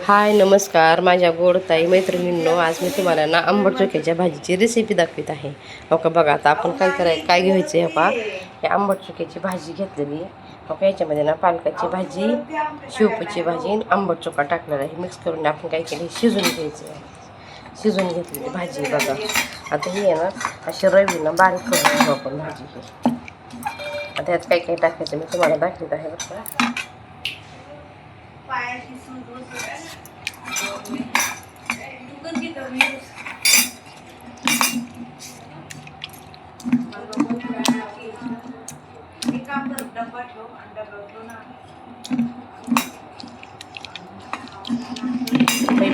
हाय नमस्कार माझ्या गोडताई मैत्रिणींनो, आज मी तुम्हाला ना आंबट चोक्याच्या भाजीची रेसिपी दाखवित आहे. हो का, बघा आता आपण काय घ्यायचं आहे का, हे आंबट चोक्याची भाजी घेतलेली आहे. हो का, याच्यामध्ये ना पालकाची भाजी, शेपूची भाजी आणि आंबट चोका टाकलेला आहे. मिक्स करून आपण काय केलं, शिजून घ्यायचं आहे. शिजून घेतलेली भाजी बघा. आता ही आहे ना अशी रवी ना बारीक करून घेऊ आपण भाजी ही. आता यात काय काय टाकायचं मी तुम्हाला दाखवत आहे बरं का.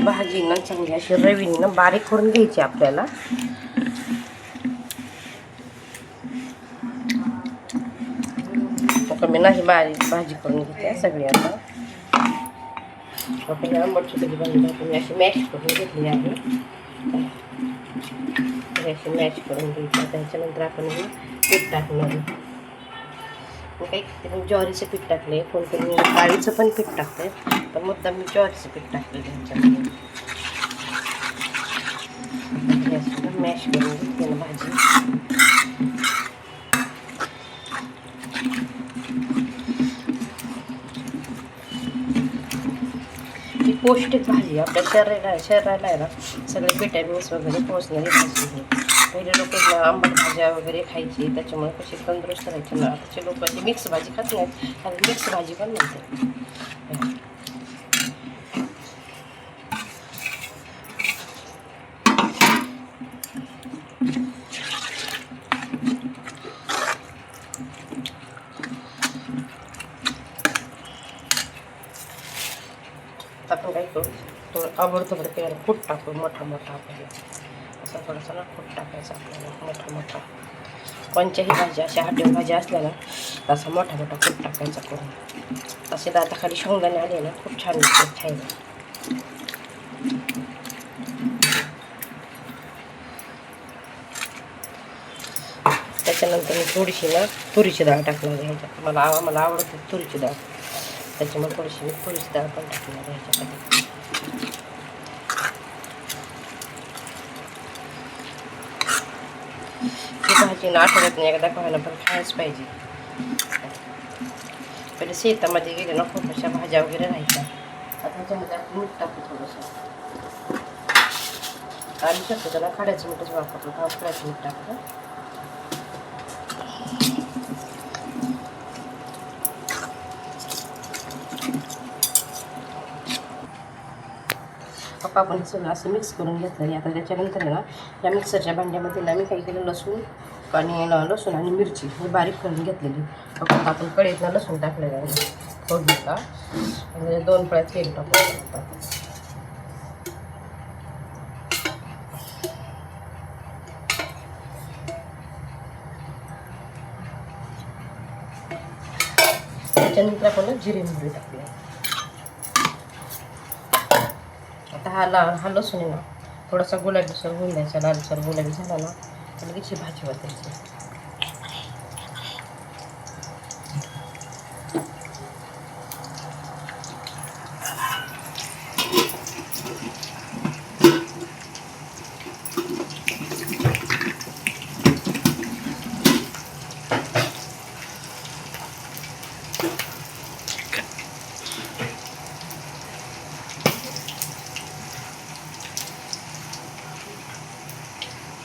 भाजी ना चांगली अशी रवीने ना बारीक करून घ्यायची आपल्याला. मी नाही बारीक भाजी करून घेते सगळी. आता आपण आंबट चोक्याची भाजी आपण अशी मॅश करून घेतली आहे. अशी मॅश करून घ्यायची. त्याच्यानंतर आपण पीठ टाकणार. काही ज्वारीचं पीठ टाकले, कोण कोणी डाळीचं पण पीठ टाकते, पण मुद्दाम मी ज्वारीचं पीठ टाकले त्यांच्यामध्ये. मॅश करून घेतली ना भाजी. ही पौष्टिक भाजी आपल्या शरीराला आहे ना सगळे विटॅमिन्स वगैरे पोहोचणारी भाजी आहे. पहिले लोक आंबट भाज्या वगैरे खायची, त्याच्यामुळे कशी तंदुरुस्त राहायची ना. आताचे लोक अशी मिक्स भाजी खात नाहीत, कारण मिक्स भाजी पण नव्हते. आपण काय करू, थोडं आवडतं बरं त्याला फूट टाकू, मोठा मोठा आपल्याला असं थोडंसं ना फूट टाकायचं आपल्याला, मोठा मोठा. कोणत्याही भाज्या अशा हॉटेल भाज्या असल्या ना तसा मोठा मोठा फूट टाकायचा करून. असे दाताखाली शेंगदाणे आले ना खूप छान दिसतात खायला. त्याच्यानंतर मी थोडीशी ना तुरीची डाळ टाकणार आहे ह्याच्यात. मला आवडते तुरीची डाळ, त्याच्यामुळे थोडीशी मी तुरीची डाळ पण टाकणार आहे ह्याच्यामध्ये. ही भाजी ना आठवड्यातून एकदा खायला पण खायच पाहिजे. पहिले शेतामध्ये गेले ना खूप अशा भाज्या वगैरे राहायच्या. आता ह्याच्यामध्ये आपण मीठ टाकू थोडंसं. आम्ही शकतो त्याला खड्याचं मीठच वापरतो, खड्याचं मीठ टाकलं. आपण हे सगळं असं मिक्स करून घेतलं आहे. आता त्याच्यानंतर आहे ना या मिक्सरच्या भांड्यामध्ये ना मी काही केलं, लसूण आणि मिरची हे बारीक करून घेतलेली. फक्त आपण कढईतनं लसूण टाकलेलं आहे फोडणीला, म्हणजे 2 पळ्या तेल टाकून. त्याच्यानंतर आपण जिरे मोहरी टाकले. आता हा लसूण आहे ना थोडासा गुलाबीसर होऊन द्यायचा, लालसर गुलाबी झाला ना तर लगेच ही भाजी वाटायची.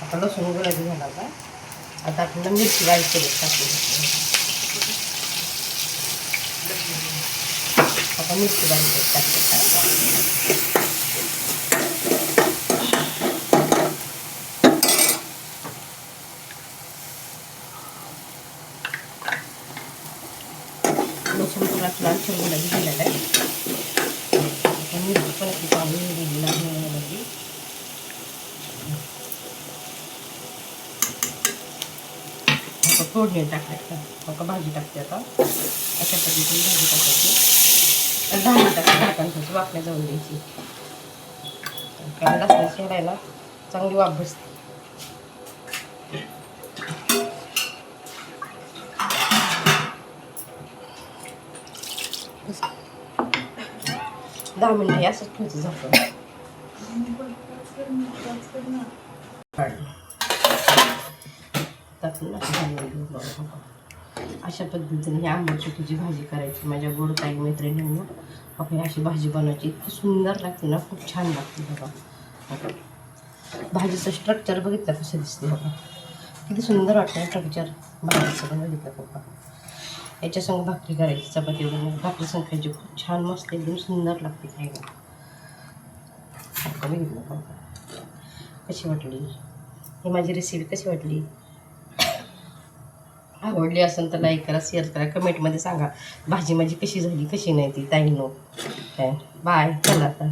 आता लसूण गुलाबी झाला का, आता आपण मिरची बारीक केली टाकली. आता मिरची बारीक टाकली का, लसूण पण आपला लालसर गुलाबी झालेला आहे. मिरची पण आपली पावडर दिलेली आहे. फोडणी टाकायचं का भाजी टाकते. आता अशा पद्धतीने भाजी टाकायची. 10 मिनिटाची झाकण वाफल्या जाऊन द्यायची, कारण लसणाची शिरायला चांगली वाफ बसते. 10 मिनिटं हे असंच ठेवायचं झाकून. टाकून असं घालून घेऊ बघा. अशा पद्धतीने ही आंबट चुकीची भाजी करायची माझ्या गोड ताई मैत्रिणींना. आपण अशी भाजी बनवायची, इतकी सुंदर लागते ना, खूप छान लागते बघा. भाजीचं स्ट्रक्चर बघितलं कसं दिसते बघा, किती सुंदर वाटतं स्ट्रक्चर भाजीचं पण बघितलं बघा. याच्यासंग भाकरी करायची, चपाती वगैरे भाकरी संग खायची, खूप छान मस्त एकदम सुंदर लागते खायला. बघितलं बघा कशी वाटली ही माझी रेसिपी, कशी वाटली? आवडली असेल तर लाईक करा, शेअर करा, कमेंटमध्ये सांगा भाजी माझी कशी झाली, कशी नाही ती ताईंनो. काय बाय, चला आता.